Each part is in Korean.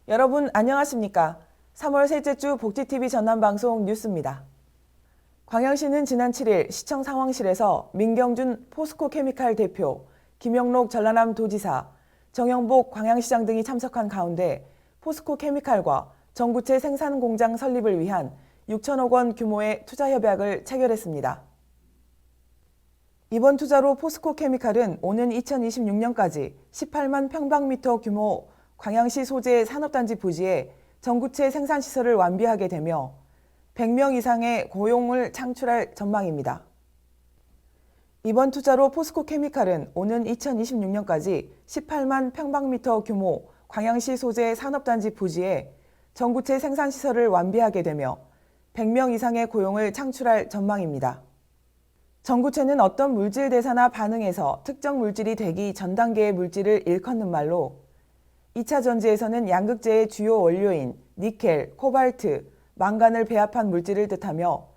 여러분 안녕하십니까? 3월 셋째 주 복지TV 전남방송 뉴스입니다. 광양시는 지난 7일 시청 상황실에서 민경준 포스코케미칼 대표, 김영록 전라남 도지사, 정영복 광양시장 등이 참석한 가운데 포스코케미칼과 전구체 생산 공장 설립을 위한 6천억 원 규모의 투자 협약을 체결했습니다. 이번 투자로 포스코케미칼은 오는 2026년까지 18만 평방미터 규모 광양시 소재 산업단지 부지에 전구체 생산시설을 완비하게 되며 100명 이상의 고용을 창출할 전망입니다. 이번 투자로 포스코케미칼은 오는 2026년까지 18만 평방미터 규모 광양시 소재 산업단지 부지에 전구체 생산시설을 완비하게 되며 100명 이상의 고용을 창출할 전망입니다. 전구체는 어떤 물질 대사나 반응에서 특정 물질이 되기 전 단계의 물질을 일컫는 말로 2차 전지에서는 양극재의 주요 원료인 니켈, 코발트, 망간을 배합한 물질을 뜻하며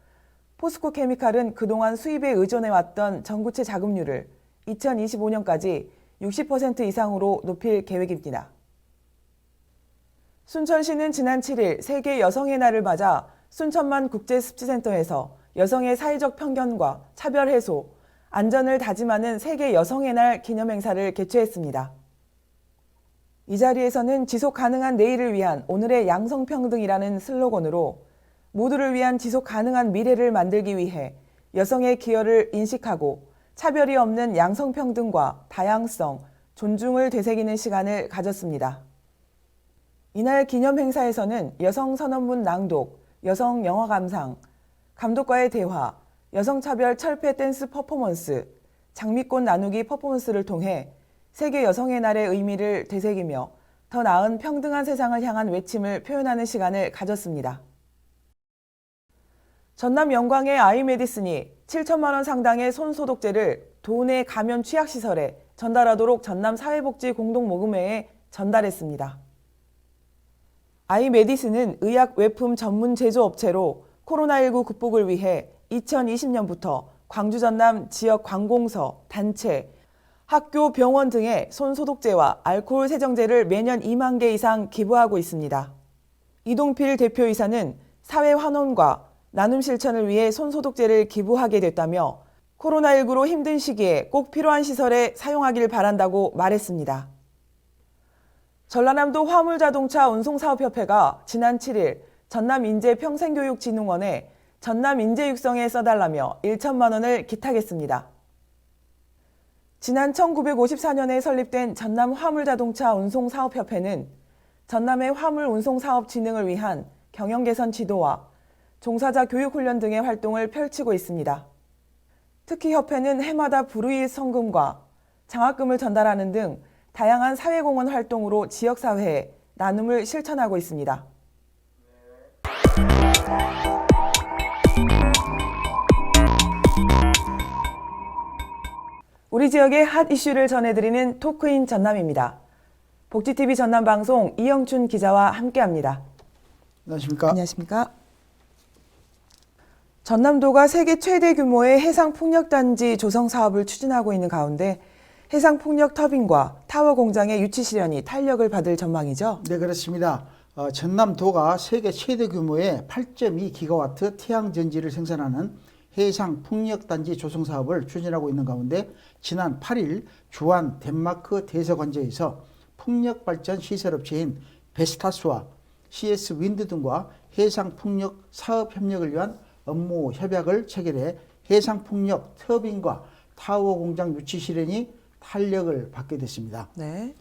포스코케미칼은 그동안 수입에 의존해왔던 전구체 자급률을 2025년까지 60% 이상으로 높일 계획입니다. 순천시는 지난 7일 세계 여성의 날을 맞아 순천만 국제습지센터에서 여성의 사회적 편견과 차별 해소, 안전을 다짐하는 세계 여성의 날 기념행사를 개최했습니다. 이 자리에서는 지속 가능한 내일을 위한 오늘의 양성평등이라는 슬로건으로 모두를 위한 지속 가능한 미래를 만들기 위해 여성의 기여를 인식하고 차별이 없는 양성평등과 다양성, 존중을 되새기는 시간을 가졌습니다. 이날 기념행사에서는 여성선언문 낭독, 여성 영화 감상, 감독과의 대화, 여성차별 철폐 댄스 퍼포먼스, 장미꽃 나누기 퍼포먼스를 통해 세계 여성의 날의 의미를 되새기며 더 나은 평등한 세상을 향한 외침을 표현하는 시간을 가졌습니다. 전남 영광의 아이메디슨이 7천만 원 상당의 손소독제를 도내 감염 취약시설에 전달하도록 전남 사회복지공동모금회에 전달했습니다. 아이메디슨은 의약 외품 전문 제조업체로 코로나19 극복을 위해 2020년부터 광주 전남 지역 관공서, 단체, 학교, 병원 등의 손소독제와 알코올 세정제를 매년 2만 개 이상 기부하고 있습니다. 이동필 대표이사는 사회 환원과 나눔 실천을 위해 손소독제를 기부하게 됐다며 코로나19로 힘든 시기에 꼭 필요한 시설에 사용하길 바란다고 말했습니다. 전라남도 화물자동차 운송사업협회가 지난 7일 전남인재평생교육진흥원에 전남인재육성에 써달라며 1천만 원을 기탁했습니다. 지난 1954년에 설립된 전남 화물자동차 운송사업협회는 전남의 화물 운송사업 진흥을 위한 경영 개선 지도와 종사자 교육 훈련 등의 활동을 펼치고 있습니다. 특히 협회는 해마다 불우일 성금과 장학금을 전달하는 등 다양한 사회공헌 활동으로 지역사회에 나눔을 실천하고 있습니다. 우리 지역의 핫 이슈를 전해드리는 토크인 전남입니다. 복지TV 전남방송 이영춘 기자와 함께합니다. 안녕하십니까? 안녕하십니까? 전남도가 세계 최대 규모의 해상풍력단지 조성 사업을 추진하고 있는 가운데 해상풍력 터빈과 타워 공장의 유치 실현이 탄력을 받을 전망이죠? 네, 그렇습니다. 전남도가 세계 최대 규모의 8.2기가와트 태양전지를 생산하는 해상풍력단지 조성 사업을 추진하고 있는 가운데 지난 8일 주한 덴마크 대서관제에서 풍력발전 시설업체인 베스타스와 CS 윈드 등과 해상풍력 사업 협력을 위한 업무 협약을 체결해 해상풍력 터빈과 타워 공장 유치 실현이 탄력을 받게 됐습니다. 네.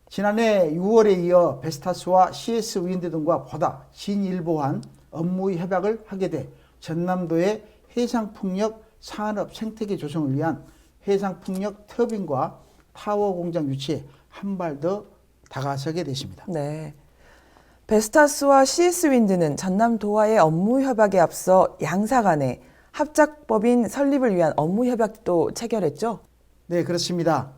지난해 6월에 이어 베스타스와 CS 윈드 등과 보다 진일보한 업무 협약을 하게 돼 전남도의 해상풍력 산업 생태계 조성을 위한 해상풍력 터빈과 타워 공장 유치에 한 발 더 다가서게 됐습니다. 네. 베스타스와 CS윈드는 전남도와의 업무 협약에 앞서 양사 간의 합작법인 설립을 위한 업무 협약도 체결했죠? 네, 그렇습니다.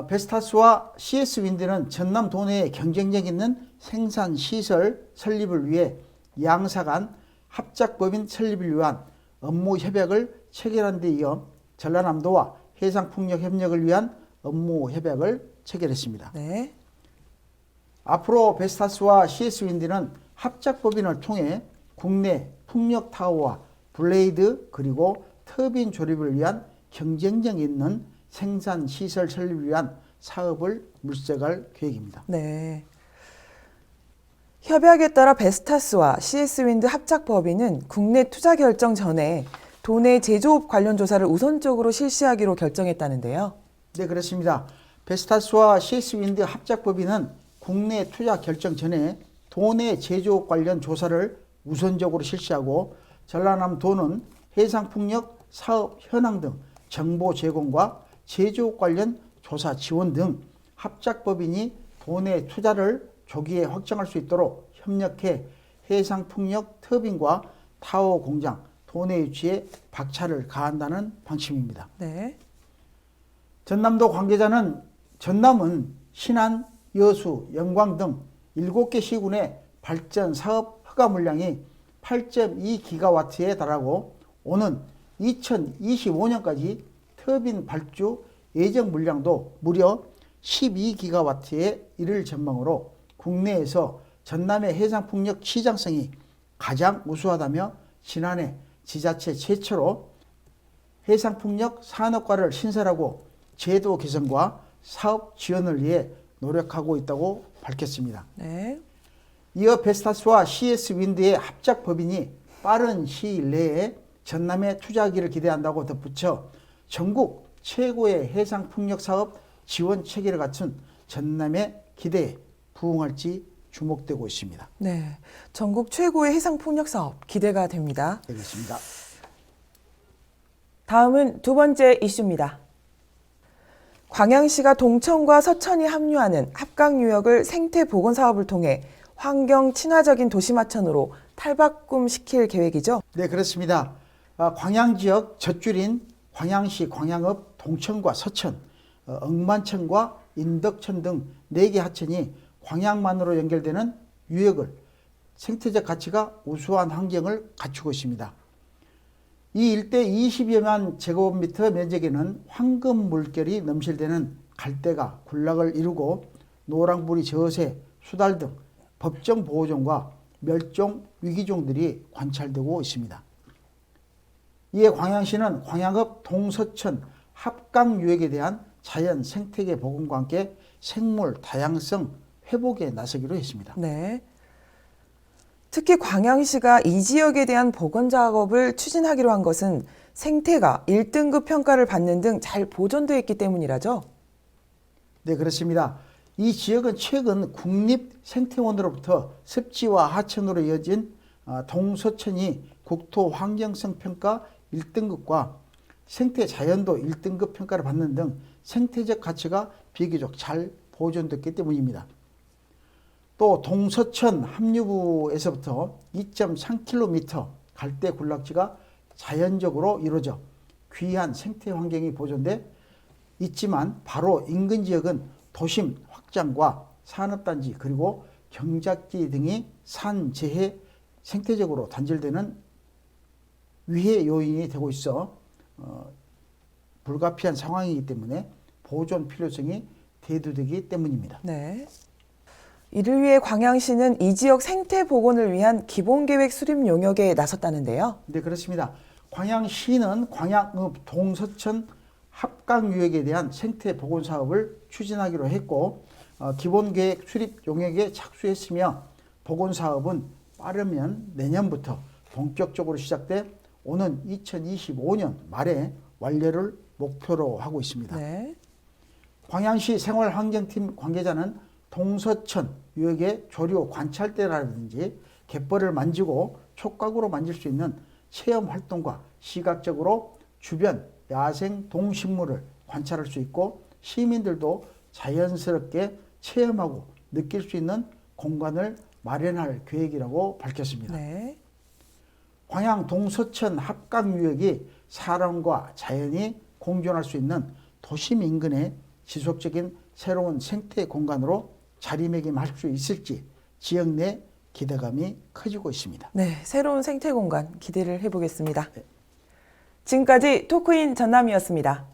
베스타스와 CS윈드는 전남도 내에 경쟁력 있는 생산시설 설립을 위해 양사 간 합작법인 설립을 위한 업무 협약을 체결한 데 이어 전라남도와 해상풍력 협력을 위한 업무 협약을 체결했습니다. 네. 앞으로 베스타스와 CS윈드는 합작법인을 통해 국내 풍력타워와 블레이드 그리고 터빈 조립을 위한 경쟁력 있는 생산시설 설립을 위한 사업을 물색할 계획입니다. 네. 협약에 따라 베스타스와 CS윈드 합작법인은 국내 투자 결정 전에 도내 제조업 관련 조사를 우선적으로 실시하기로 결정했다는데요. 네, 그렇습니다. 베스타스와 CS윈드 합작법인은 국내 투자 결정 전에 도내 제조업 관련 조사를 우선적으로 실시하고 전라남도는 해상풍력 사업 현황 등 정보 제공과 제조업 관련 조사 지원 등 합작법인이 도내 투자를 조기에 확정할 수 있도록 협력해 해상풍력 터빈과 타워 공장 도내 유치에 박차를 가한다는 방침입니다. 네. 전남도 관계자는 전남은 신안, 여수, 영광 등 7개 시군의 발전 사업 허가 물량이 8.2기가와트에 달하고 오는 2025년까지 터빈 발주 예정 물량도 무려 12기가와트에 이를 전망으로 국내에서 전남의 해상풍력 시장성이 가장 우수하다며 지난해 지자체 최초로 해상풍력 산업과를 신설하고 제도 개선과 사업 지원을 위해 노력하고 있다고 밝혔습니다. 네. 이어 베스타스와 CS윈드의 합작법인이 빠른 시일 내에 전남에 투자하기를 기대한다고 덧붙여 전국 최고의 해상풍력 사업 지원 체계를 갖춘 전남의 기대에 부응할지 주목되고 있습니다. 네. 전국 최고의 해상풍력 사업 기대가 됩니다. 되겠습니다. 다음은 두 번째 이슈입니다. 광양시가 동천과 서천이 합류하는 합강유역을 생태보건 사업을 통해 환경 친화적인 도시마천으로 탈바꿈시킬 계획이죠? 네, 그렇습니다. 광양 지역 젖줄인 광양시 광양읍 동천과 서천, 억만천과 인덕천 등 4개 하천이 광양만으로 연결되는 유역을 생태적 가치가 우수한 환경을 갖추고 있습니다. 이 일대 20여만 제곱미터 면적에는 황금 물결이 넘실대는 갈대가 군락을 이루고 노랑불이 저새, 수달 등 법정 보호종과 멸종 위기종들이 관찰되고 있습니다. 이에 광양시는 광양읍 동서천 합강유역에 대한 자연 생태계 복원과 함께 생물 다양성 회복에 나서기로 했습니다. 네. 특히 광양시가 이 지역에 대한 복원 작업을 추진하기로 한 것은 생태가 1등급 평가를 받는 등 잘 보존되어 있기 때문이라죠? 네, 그렇습니다. 이 지역은 최근 국립생태원으로부터 습지와 하천으로 이어진 동서천이 국토환경성 평가 1등급과 생태자연도 1등급 평가를 받는 등 생태적 가치가 비교적 잘 보존됐기 때문입니다. 또 동서천 합류부에서부터 2.3km 갈대 군락지가 자연적으로 이루어져 귀한 생태 환경이 보존돼 있지만 바로 인근 지역은 도심 확장과 산업단지 그리고 경작지 등이 산재해 생태적으로 단절되는 위해 요인이 되고 있어 불가피한 상황이기 때문에 보존 필요성이 대두되기 때문입니다. 네. 이를 위해 광양시는 이 지역 생태 복원을 위한 기본계획 수립 용역에 나섰다는데요. 네, 그렇습니다. 광양시는 광양읍 동서천 합강유역에 대한 생태 복원 사업을 추진하기로 했고 기본계획 수립 용역에 착수했으며 복원 사업은 빠르면 내년부터 본격적으로 시작돼 오는 2025년 말에 완료를 목표로 하고 있습니다. 네. 광양시 생활환경팀 관계자는 동서천 유역의 조류 관찰대라든지 갯벌을 만지고 촉각으로 만질 수 있는 체험 활동과 시각적으로 주변 야생 동식물을 관찰할 수 있고 시민들도 자연스럽게 체험하고 느낄 수 있는 공간을 마련할 계획이라고 밝혔습니다. 네. 광양 동서천 합강유역이 사람과 자연이 공존할 수 있는 도심 인근의 지속적인 새로운 생태 공간으로 자리매김할 수 있을지 지역 내 기대감이 커지고 있습니다. 네, 새로운 생태 공간 기대를 해보겠습니다. 지금까지 토크인 전남이었습니다.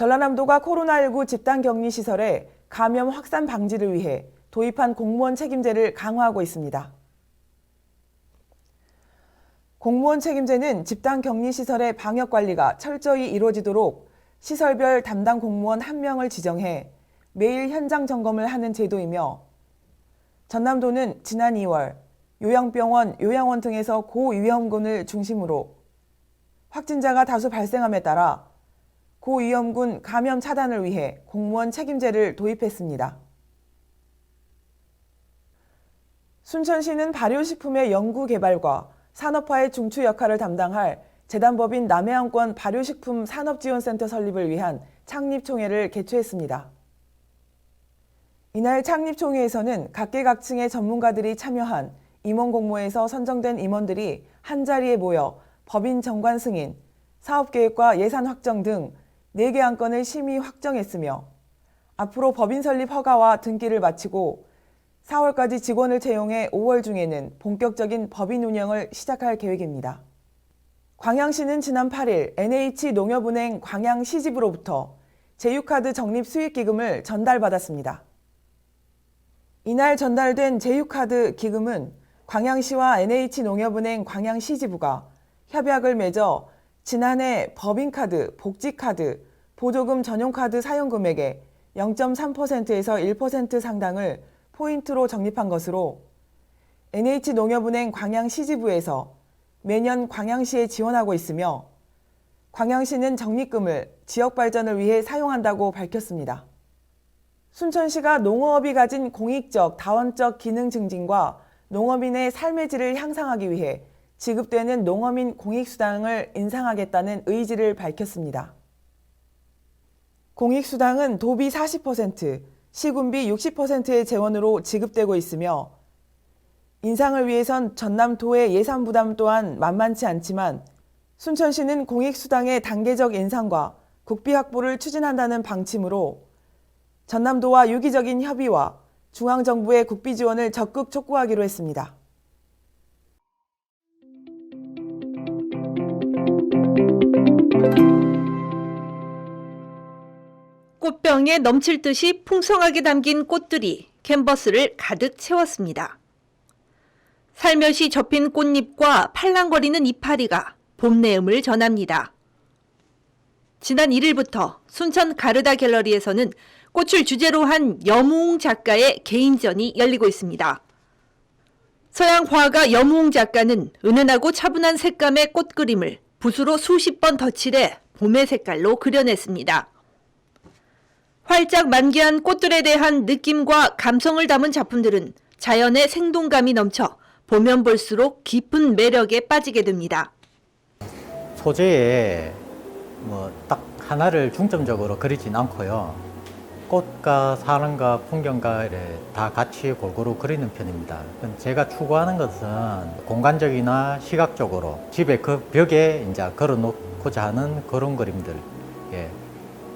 전라남도가 코로나19 집단격리시설에 감염 확산 방지를 위해 도입한 공무원 책임제를 강화하고 있습니다. 공무원 책임제는 집단격리시설의 방역관리가 철저히 이루어지도록 시설별 담당 공무원 1명을 지정해 매일 현장 점검을 하는 제도이며, 전남도는 지난 2월 요양병원, 요양원 등에서 고위험군을 중심으로 확진자가 다수 발생함에 따라 고위험군 감염 차단을 위해 공무원 책임제를 도입했습니다. 순천시는 발효식품의 연구개발과 산업화의 중추 역할을 담당할 재단법인 남해안권 발효식품 산업지원센터 설립을 위한 창립총회를 개최했습니다. 이날 창립총회에서는 각계각층의 전문가들이 참여한 임원공모에서 선정된 임원들이 한자리에 모여 법인 정관 승인, 사업계획과 예산 확정 등 4개 안건을 심의 확정했으며, 앞으로 법인 설립 허가와 등기를 마치고 4월까지 직원을 채용해 5월 중에는 본격적인 법인 운영을 시작할 계획입니다. 광양시는 지난 8일 NH농협은행 광양시집으로부터 제휴카드 적립 수익기금을 전달받았습니다. 이날 전달된 제휴카드 기금은 광양시와 NH농협은행 광양시지부가 협약을 맺어 지난해 법인카드, 복지카드, 보조금 전용카드 사용금액의 0.3%에서 1% 상당을 포인트로 적립한 것으로, NH농협은행 광양시지부에서 매년 광양시에 지원하고 있으며, 광양시는 적립금을 지역 발전을 위해 사용한다고 밝혔습니다. 순천시가 농어업이 가진 공익적, 다원적 기능 증진과 농어민의 삶의 질을 향상하기 위해 지급되는 농어민 공익수당을 인상하겠다는 의지를 밝혔습니다. 공익수당은 도비 40%, 시군비 60%의 재원으로 지급되고 있으며, 인상을 위해선 전남도의 예산 부담 또한 만만치 않지만 순천시는 공익수당의 단계적 인상과 국비 확보를 추진한다는 방침으로 전남도와 유기적인 협의와 중앙정부의 국비 지원을 적극 촉구하기로 했습니다. 꽃병에 넘칠 듯이 풍성하게 담긴 꽃들이 캔버스를 가득 채웠습니다. 살며시 접힌 꽃잎과 팔랑거리는 이파리가 봄 내음을 전합니다. 지난 1일부터 순천 가르다 갤러리에서는 꽃을 주제로 한 염우웅 작가의 개인전이 열리고 있습니다. 서양 화가 염우웅 작가는 은은하고 차분한 색감의 꽃 그림을 붓으로 수십 번 덧칠해 봄의 색깔로 그려냈습니다. 활짝 만개한 꽃들에 대한 느낌과 감성을 담은 작품들은 자연의 생동감이 넘쳐 보면 볼수록 깊은 매력에 빠지게 됩니다. 소재에 딱 하나를 중점적으로 그리진 않고요. 꽃과 사람과 풍경과 다 같이 골고루 그리는 편입니다. 제가 추구하는 것은 공간적이나 시각적으로 집에 그 벽에 이제 걸어놓고자 하는 그런 그림들.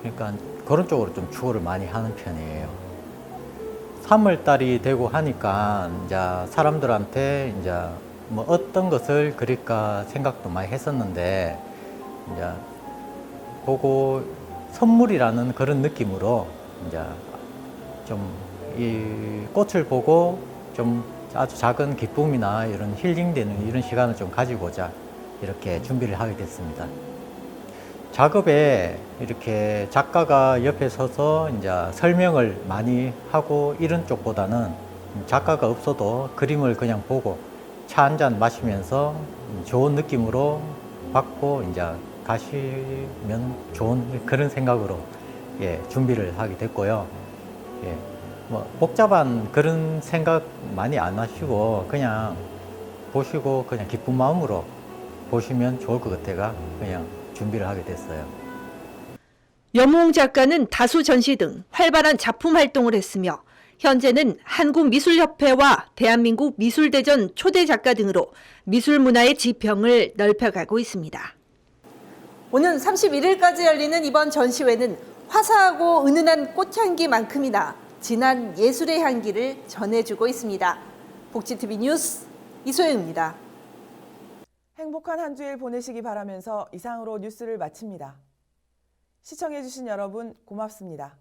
그러니까 그런 쪽으로 좀 추구를 많이 하는 편이에요. 3월달이 되고 하니까 이제 사람들한테 이제 어떤 것을 그릴까 생각도 많이 했었는데, 이제 보고 선물이라는 그런 느낌으로 이제 좀 이 꽃을 보고 좀 아주 작은 기쁨이나 이런 힐링되는 이런 시간을 좀 가지고자 이렇게 준비를 하게 됐습니다. 작업에 이렇게 작가가 옆에 서서 이제 설명을 많이 하고 이런 쪽보다는 작가가 없어도 그림을 그냥 보고 차 한 잔 마시면서 좋은 느낌으로 받고 이제 가시면 좋은 그런 생각으로 준비를 하게 됐고요. 복잡한 그런 생각 많이 안 하시고 그냥 보시고 그냥 기쁜 마음으로 보시면 좋을 것 같아가 그냥 준비를 하게 됐어요. 염우웅 작가는 다수 전시 등 활발한 작품 활동을 했으며 현재는 한국미술협회와 대한민국 미술대전 초대 작가 등으로 미술 문화의 지평을 넓혀가고 있습니다. 오는 31일까지 열리는 이번 전시회는 화사하고 은은한 꽃향기만큼이나 진한 예술의 향기를 전해주고 있습니다. 복지TV 뉴스 이소영입니다. 행복한 한 주일 보내시기 바라면서 이상으로 뉴스를 마칩니다. 시청해주신 여러분 고맙습니다.